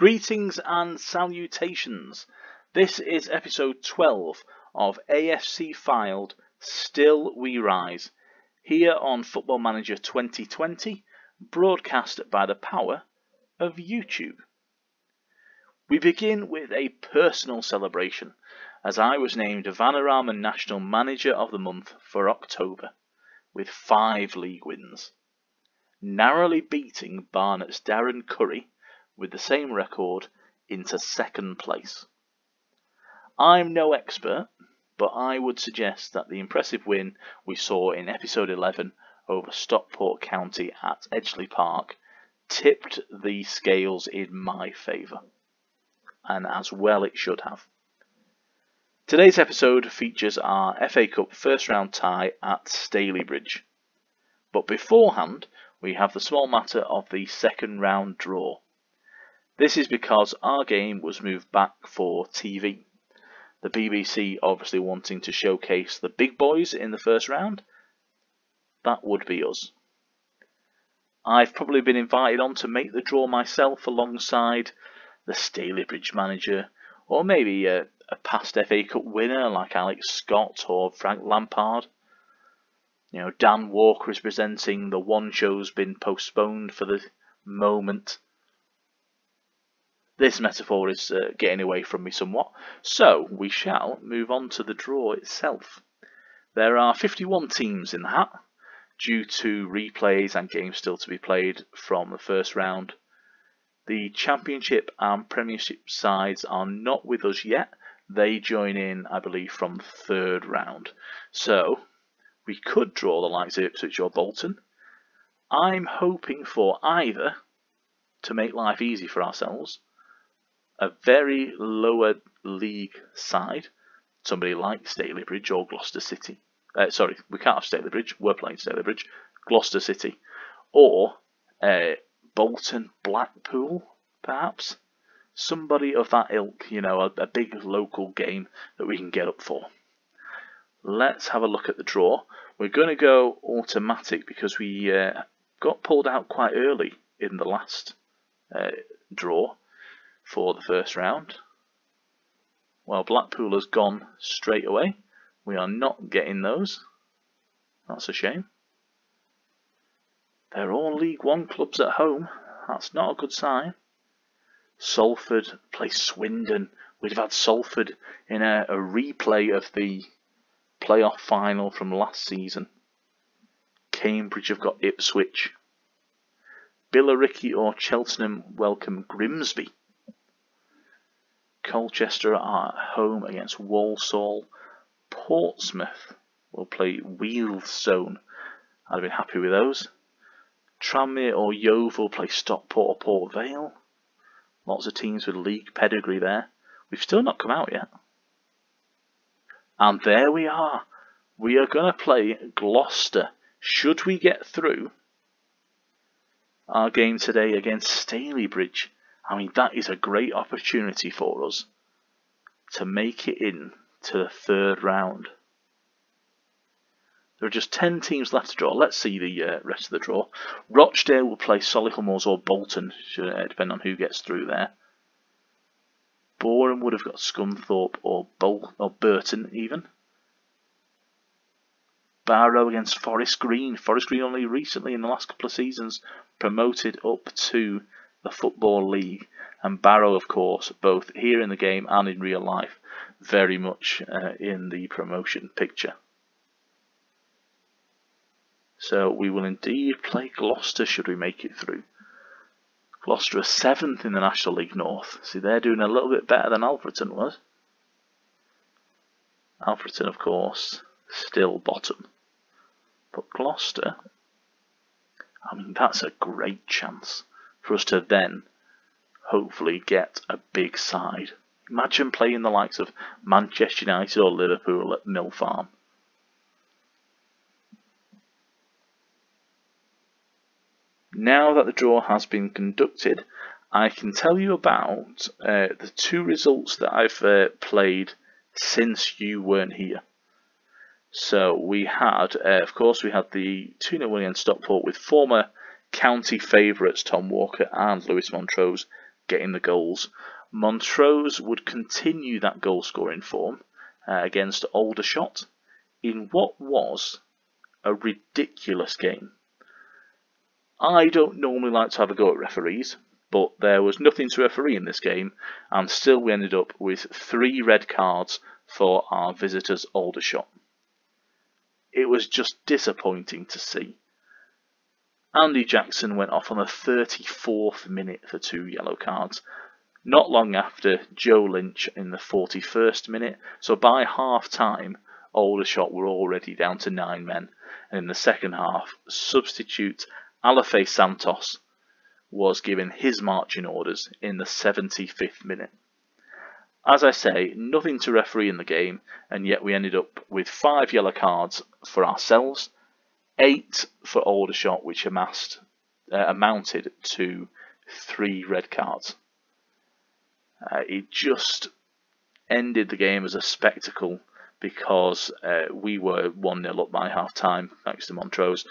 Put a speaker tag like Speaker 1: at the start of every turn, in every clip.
Speaker 1: Greetings and salutations. This is episode 12 of AFC Fylde, Still We Rise, here on Football Manager 2020, broadcast by the power of YouTube. We begin with a personal celebration, as I was named Vanarama National Manager of the Month for October, with 5 league wins, narrowly beating Barnet's Darren Curry with the same record into second place. I'm no expert, but I would suggest that the impressive win we saw in episode 11 over Stockport County at Edgeley Park tipped the scales in my favour, and as well it should have. Today's episode features our FA Cup first round tie at Stalybridge, but beforehand we have the small matter of the second round draw. This is because our game was moved back for TV. The BBC obviously wanting to showcase the big boys in the first round. That would be us. I've probably been invited on to make the draw myself alongside the Stalybridge manager, or maybe a past FA Cup winner like Alex Scott or Frank Lampard. Dan Walker is presenting, the one show's been postponed for the moment. This metaphor is getting away from me somewhat, so we shall move on to the draw itself. There are 51 teams in the hat, due to replays and games still to be played from the first round. The Championship and Premiership sides are not with us yet. They join in, I believe, from the third round. So we could draw the likes of Ipswich or Bolton. I'm hoping for either to make life easy for ourselves. A very lower league side, somebody like Stalybridge or Gloucester City. Sorry, we can't have Stalybridge, we're playing Stalybridge. Gloucester City. Or Bolton, Blackpool, perhaps. Somebody of that ilk, a big local game that we can get up for. Let's have a look at the draw. We're going to go automatic because we got pulled out quite early in the last draw for the first round. Well, Blackpool has gone straight away. We are not getting those. That's a shame. They're all League One clubs at home. That's not a good sign. Salford play Swindon. We'd have had Salford in a replay of the playoff final from last season. Cambridge have got Ipswich. Billericay or Cheltenham welcome Grimsby. Colchester are at home against Walsall. Portsmouth will play Wealdstone. I'd have been happy with those. Tranmere or Yeovil play Stockport or Port Vale. Lots of teams with league pedigree there. We've still not come out yet. And there we are. We are going to play Gloucester. Should we get through our game today against Stalybridge, that is a great opportunity for us to make it in to the third round. There are just 10 teams left to draw. Let's see the rest of the draw. Rochdale will play Solihull Moors or Bolton, depending on who gets through there. Boreham would have got Scunthorpe or Burton even. Barrow against Forest Green. Forest Green only recently in the last couple of seasons promoted up to the Football League, and Barrow, of course, both here in the game and in real life, very much in the promotion picture. So we will indeed play Gloucester should we make it through. Gloucester are 7th in the National League North. See, they're doing a little bit better than Alfreton was. Alfreton, of course, still bottom. But Gloucester, that's a great chance for us to then hopefully get a big side. Imagine playing the likes of Manchester United or Liverpool at Mill Farm. Now that the draw has been conducted, I can tell you about the 2 results that I've played since you weren't here. So we had, of course, we had the 2-0 win against Stockport with former county favourites Tom Walker and Lewis Montrose getting the goals. Montrose would continue that goal scoring form against Aldershot in what was a ridiculous game. I don't normally like to have a go at referees, but there was nothing to referee in this game, and still we ended up with 3 red cards for our visitors Aldershot. It was just disappointing to see. Andy Jackson went off on the 34th minute for 2 yellow cards. Not long after, Joe Lynch in the 41st minute, so by half time Aldershot were already down to 9 men, and in the second half substitute Alafe Santos was given his marching orders in the 75th minute. As I say, nothing to referee in the game, and yet we ended up with 5 yellow cards for ourselves, 8 for Aldershot, which amounted to 3 red cards. It just ended the game as a spectacle because we were 1-0 up by half time thanks to Montrose.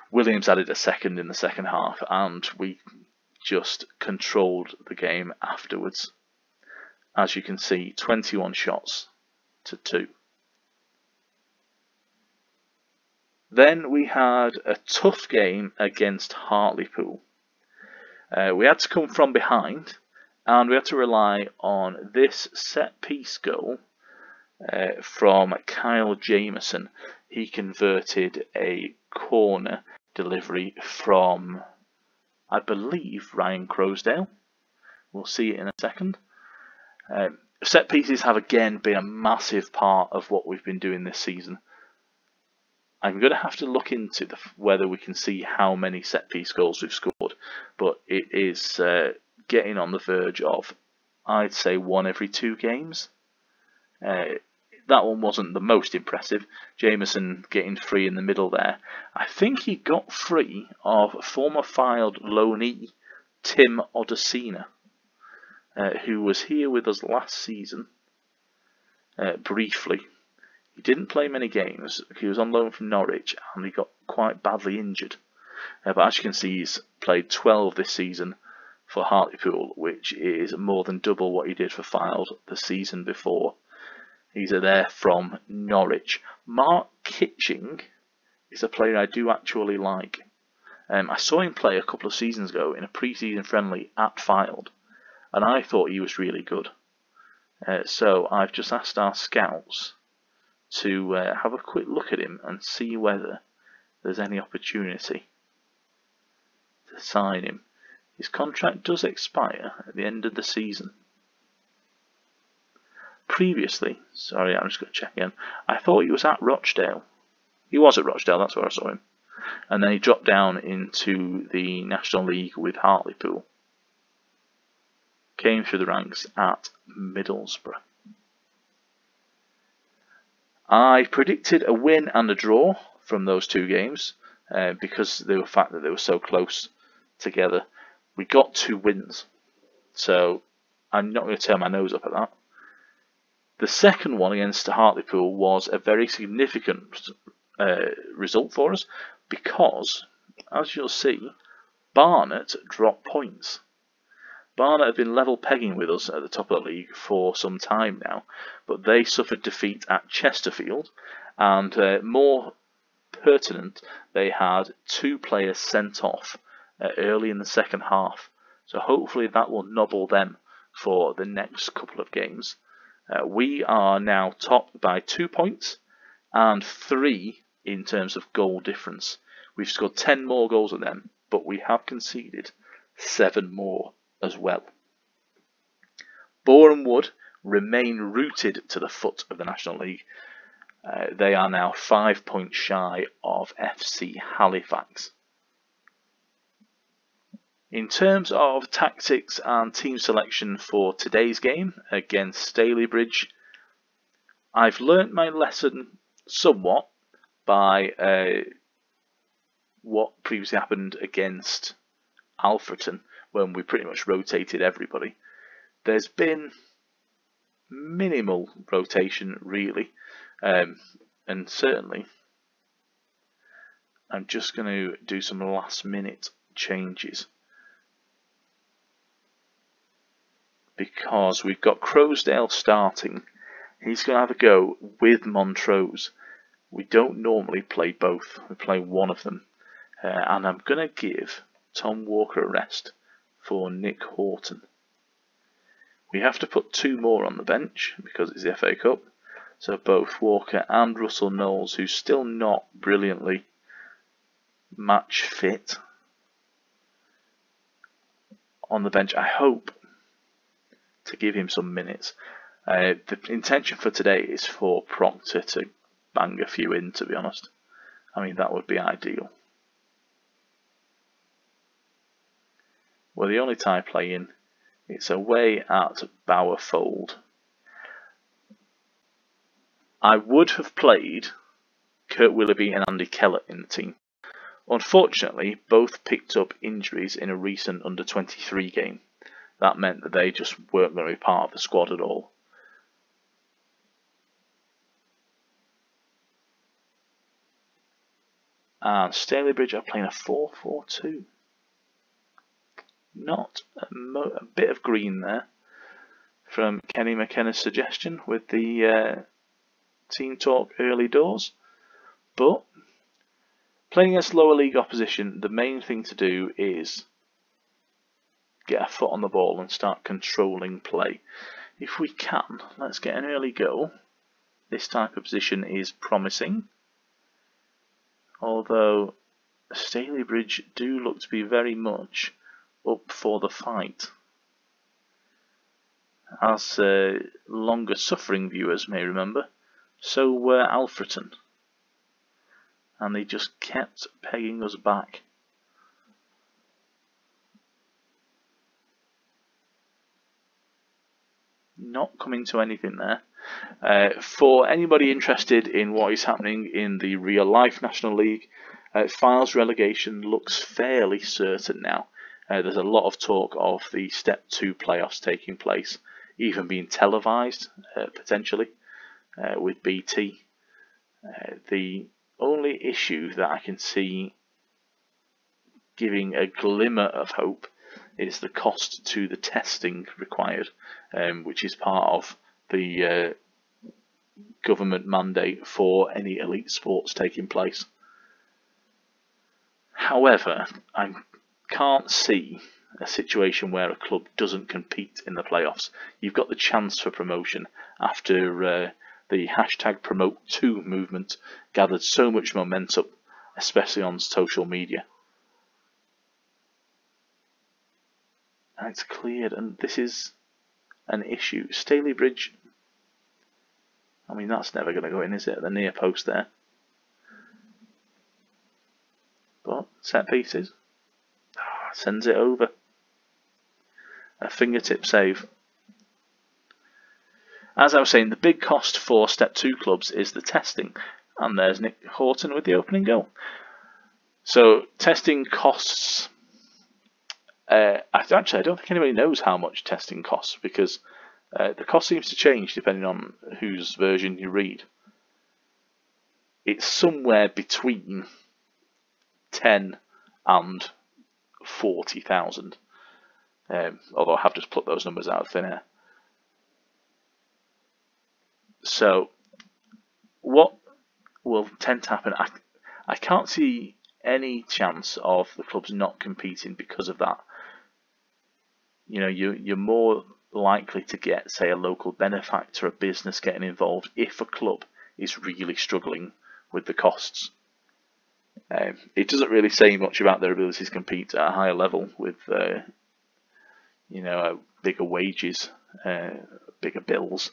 Speaker 1: Williams added a second in the second half, and we just controlled the game afterwards. As you can see, 21 shots to 2. Then we had a tough game against Hartlepool. We had to come from behind, and we had to rely on this set-piece goal from Kyle Jameson. He converted a corner delivery from, I believe, Ryan Crosdale. We'll see it in a second. Set pieces have again been a massive part of what we've been doing this season. I'm going to have to look into whether we can see how many set piece goals we've scored, but it is getting on the verge of, I'd say, 1 every 2 games. That one wasn't the most impressive. Jameson getting free in the middle there. I think he got free of former Fylde loanee Tim Odesina, who was here with us last season briefly. He didn't play many games. He was on loan from Norwich and he got quite badly injured. But as you can see, he's played 12 this season for Hartlepool, which is more than double what he did for Fylde the season before. He's there from Norwich. Mark Kitching is a player I do actually like. I saw him play a couple of seasons ago in a pre-season friendly at Fylde, and I thought he was really good. So I've just asked our scouts to have a quick look at him and see whether there's any opportunity to sign him. His contract does expire at the end of the season. Previously, sorry, I'm just going to check again. I thought he was at Rochdale. He was at Rochdale, that's where I saw him. And then he dropped down into the National League with Hartlepool. Came through the ranks at Middlesbrough. I predicted a win and a draw from those 2 games because of the fact that they were so close together. We got 2 wins, so I'm not going to turn my nose up at that. The second one against Hartlepool was a very significant result for us because, as you'll see, Barnet dropped points. Barnet have been level pegging with us at the top of the league for some time now, but they suffered defeat at Chesterfield, and more pertinent, they had 2 players sent off early in the second half. So hopefully that will nobble them for the next couple of games. We are now topped by 2 points and 3 in terms of goal difference. We've scored 10 more goals than them, but we have conceded 7 more as well. Boreham Wood remain rooted to the foot of the National League. They are now 5 points shy of FC Halifax. In terms of tactics and team selection for today's game against Stalybridge, I've learnt my lesson somewhat by what previously happened against Alfreton when we pretty much rotated everybody. There's been minimal rotation really, and certainly I'm just going to do some last minute changes. because we've got Crowsdale starting. He's going to have a go with Montrose. We don't normally play both. We play one of them. And I'm going to give Tom Walker a rest for Nick Horton. We have to put 2 more on the bench because it's the FA Cup. So both Walker and Russell Knowles, who's still not brilliantly match fit, on the bench. I hope to give him some minutes. The intention for today is for Proctor to bang a few in, to be honest. I mean, that would be ideal. We're the only tie playing. It's away at Bowerfold. I would have played Kurt Willoughby and Andy Kellett in the team. Unfortunately, both picked up injuries in a recent under-23 game. That meant that they just weren't going to be part of the squad at all. And Stalybridge are playing a 4-4-2. Not a bit of green there from Kenny McKenna's suggestion with the team talk early doors. But playing against lower league opposition, the main thing to do is get a foot on the ball and start controlling play. If we can, let's get an early goal. This type of position is promising. Although Stalybridge do look to be very much up for the fight. As longer suffering viewers may remember, so were Alfreton. And they just kept pegging us back. Not coming to anything there. For anybody interested in what is happening in the real life National League, Fylde's relegation looks fairly certain now. There's a lot of talk of the Step 2 playoffs taking place, even being televised, potentially, with BT. The only issue that I can see giving a glimmer of hope is the cost to the testing required, which is part of the government mandate for any elite sports taking place. However, I can't see a situation where a club doesn't compete in the playoffs. You've got the chance for promotion after the #Promote2 movement gathered so much momentum, especially on social media. And it's cleared, and this is an issue. Stalybridge, I mean, that's never going to go in, is it? The near post there. But set pieces. Sends it over. A fingertip save. As I was saying, the big cost for Step 2 clubs is the testing. And there's Nick Horton with the opening goal. So, testing costs. I don't think anybody knows how much testing costs, because the cost seems to change depending on whose version you read. It's somewhere between 10 and 40,000. Although I have just put those numbers out of thin air. So, what will tend to happen? I can't see any chance of the clubs not competing because of that. You know, you're more likely to get, say, a local benefactor, a business getting involved if a club is really struggling with the costs. It doesn't really say much about their ability to compete at a higher level with, bigger wages, bigger bills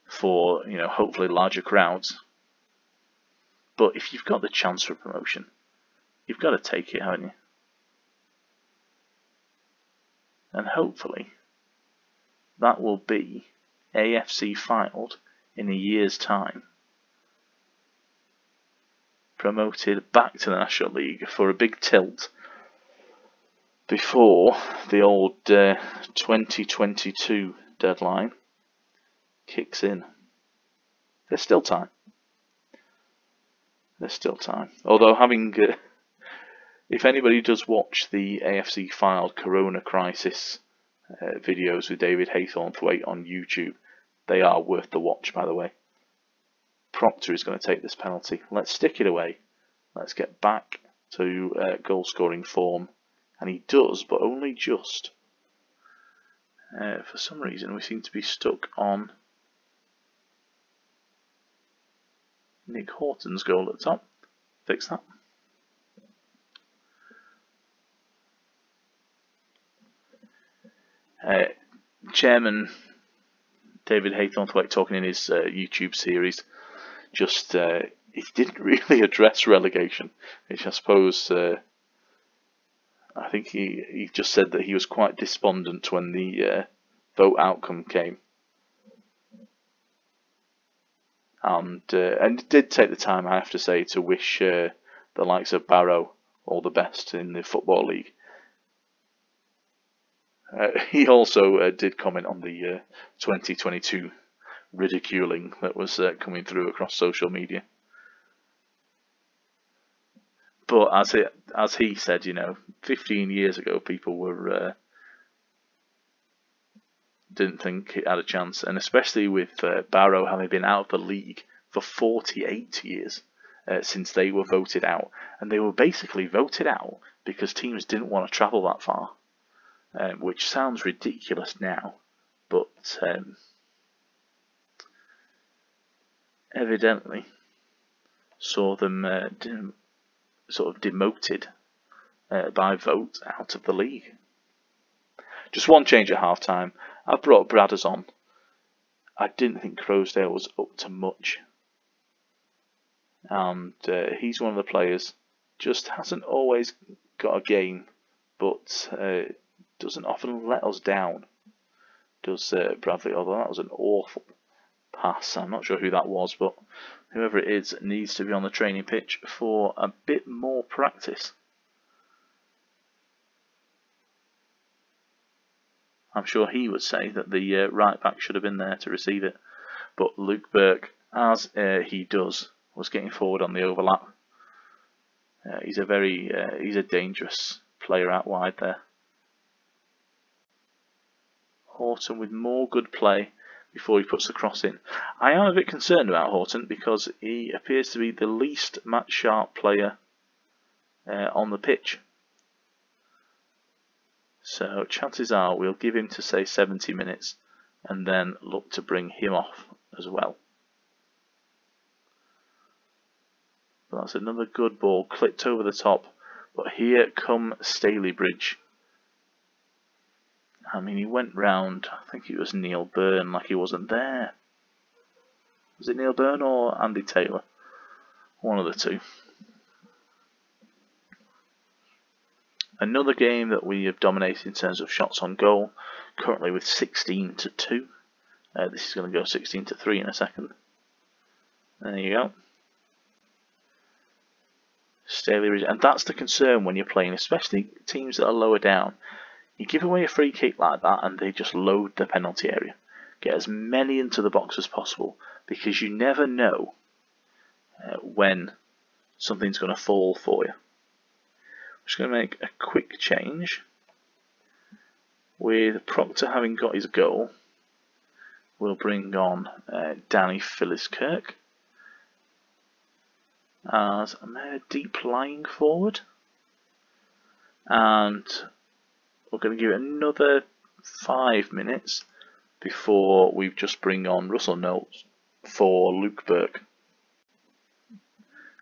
Speaker 1: for, hopefully larger crowds. But if you've got the chance for promotion, you've got to take it, haven't you? And hopefully that will be AFC Fylde in a year's time, promoted back to the National League for a big tilt before the old 2022 deadline kicks in. There's still time. There's still time. Although if anybody does watch the AFC Fylde Corona crisis videos with David Haythornthwaite on YouTube. They are worth the watch, by the way. Proctor is going to take this penalty. Let's stick it away. Let's get back to goal-scoring form. And he does, but only just. For some reason, we seem to be stuck on Nick Horton's goal at the top. Fix that. Chairman David Haythornthwaite, talking in his YouTube series, just he didn't really address relegation, which I suppose I think he just said that he was quite despondent when the vote outcome came, and did take the time, I have to say, to wish the likes of Barrow all the best in the Football League. He also did comment on the 2022 ridiculing that was coming through across social media. But as he said, 15 years ago, people were didn't think it had a chance, and especially with Barrow having been out of the league for 48 years since they were voted out, and they were basically voted out because teams didn't want to travel that far. Which sounds ridiculous now, but evidently saw them sort of demoted by vote out of the league. Just one change at half-time. I brought Bradders on. I didn't think Crowsdale was up to much. And he's one of the players, just hasn't always got a game, but doesn't often let us down, does Bradley, although that was an awful pass. I'm not sure who that was, but whoever it is needs to be on the training pitch for a bit more practice. I'm sure he would say that the right back should have been there to receive it, but Luke Burke, as he does, was getting forward on the overlap. He's a dangerous player out wide there. Horton with more good play before he puts the cross in. I am a bit concerned about Horton because he appears to be the least match-sharp player on the pitch. So chances are we'll give him to say 70 minutes and then look to bring him off as well. But that's another good ball clipped over the top. But here come Stalybridge. I mean, he went round, I think it was Neil Byrne, like he wasn't there. Was it Neil Byrne or Andy Taylor? One of the two. Another game that we have dominated in terms of shots on goal, currently with 16-2. This is going to go 16-3 in a second. There you go. Stalybridge, and that's the concern when you're playing, especially teams that are lower down. You give away a free kick like that and they just load the penalty area. Get as many into the box as possible, because you never know when something's going to fall for you. I'm just going to make a quick change. With Proctor having got his goal, we'll bring on Danny Philliskirk as a deep lying forward. And we're going to give it another 5 minutes before we just bring on Russell Knowles for Luke Burke,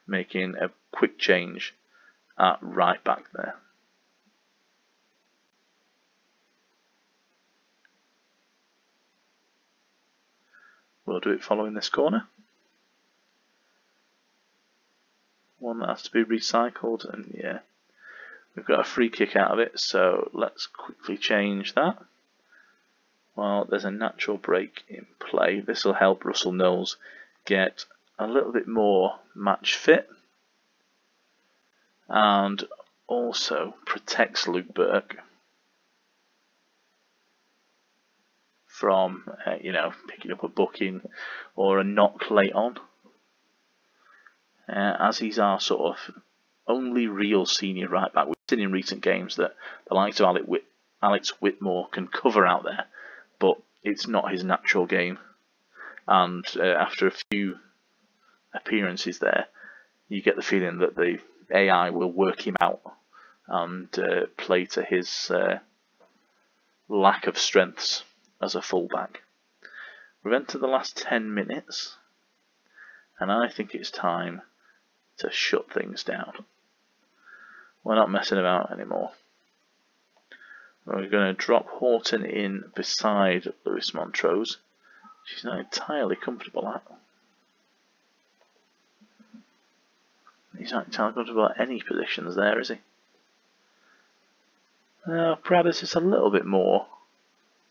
Speaker 1: making a quick change at right back there. We'll do it following this corner. One that has to be recycled, and yeah, we've got a free kick out of it, so let's quickly change that. Well, there's a natural break in play. This will help Russell Knowles get a little bit more match fit, and also protects Luke Burke from picking up a booking or a knock late on, as he's our sort of only real senior right back. We've seen in recent games that the likes of Alex Whitmore can cover out there, but it's not his natural game. And after a few appearances there, you get the feeling that the AI will work him out and play to his lack of strengths as a fullback. We've entered the last 10 minutes, and I think it's time to shut things down. We're not messing about anymore. We're going to drop Horton in beside Lewis Montrose. She's not entirely comfortable at. He's not entirely comfortable at any positions there, is he? Pradis is a little bit more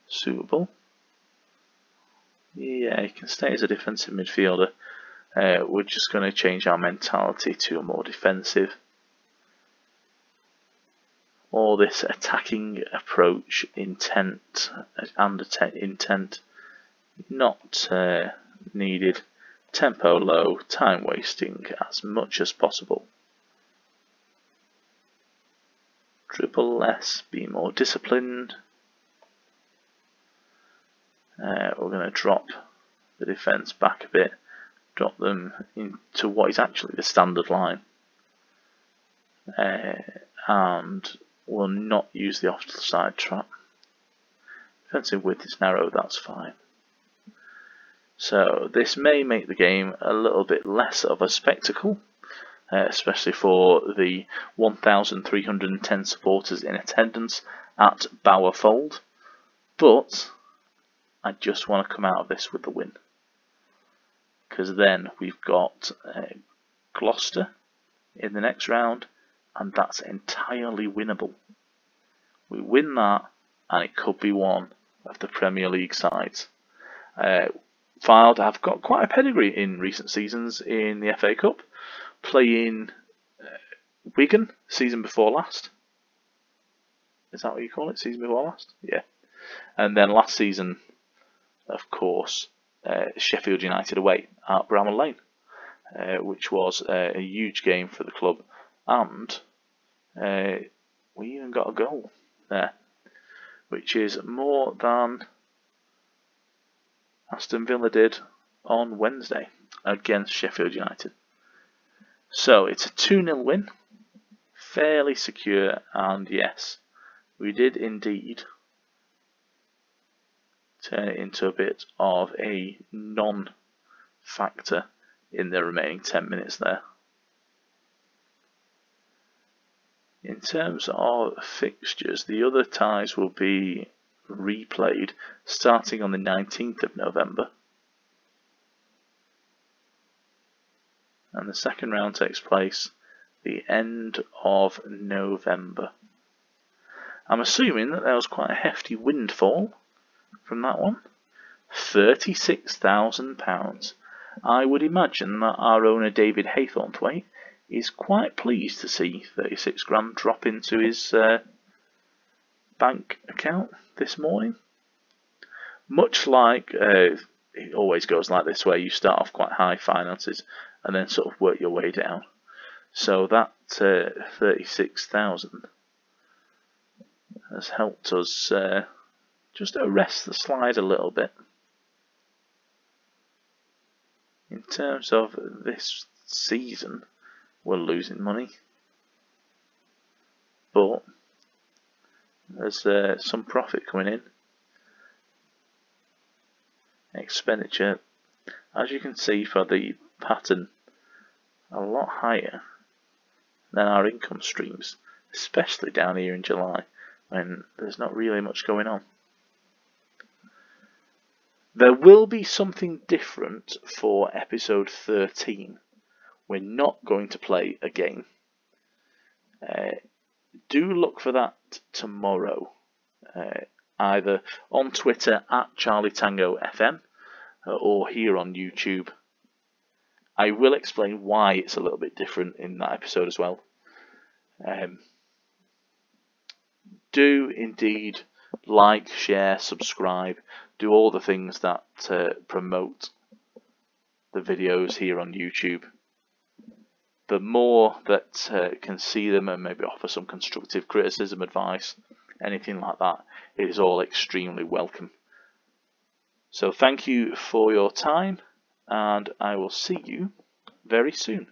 Speaker 1: suitable. Yeah, he can stay as a defensive midfielder. We're just going to change our mentality to a more defensive. All this attacking approach, intent, not needed. Tempo low, time wasting as much as possible. Dribble less, be more disciplined. We're going to drop the defence back a bit, drop them into what is actually the standard line, and we'll not use the offside trap. Defensive width is narrow, that's fine. So this may make the game a little bit less of a spectacle, especially for the 1,310 supporters in attendance at Bowerfold, but I just want to come out of this with the win, because then we've got Gloucester in the next round, and that's entirely winnable. We win that, and it could be one of the Premier League sides. Fylde have got quite a pedigree in recent seasons in the FA Cup, playing Wigan season before last. Is that what you call it? Season before last? Yeah. And then last season, of course, Sheffield United away at Bramall Lane, which was a huge game for the club, and we even got a goal there, which is more than Aston Villa did on Wednesday against Sheffield United. So it's a 2-0 win, fairly secure, and yes, we did indeed turn it into a bit of a non-factor in the remaining 10 minutes there. In terms of fixtures, the other ties will be replayed starting on the 19th of November. And the second round takes place the end of November. I'm assuming that there was quite a hefty windfall from that one. £36,000. I would imagine that our owner David Haythornthwaite is quite pleased to see 36 grand drop into his bank account this morning. Much like it always goes like this, where you start off quite high finances and then sort of work your way down. So that 36,000 has helped us just arrest the slide a little bit. In terms of this season, we're losing money, but there's some profit coming in. Expenditure, as you can see for the pattern, a lot higher than our income streams, especially down here in July when there's not really much going on. There will be something different for episode 13. We're not going to play a game. Do look for that tomorrow, either on Twitter at CharlieTangoFM or here on YouTube. I will explain why it's a little bit different in that episode as well. Do indeed like, share, subscribe, do all the things that promote the videos here on YouTube. The more that can see them and maybe offer some constructive criticism, advice, anything like that, it is all extremely welcome. So thank you for your time, and I will see you very soon.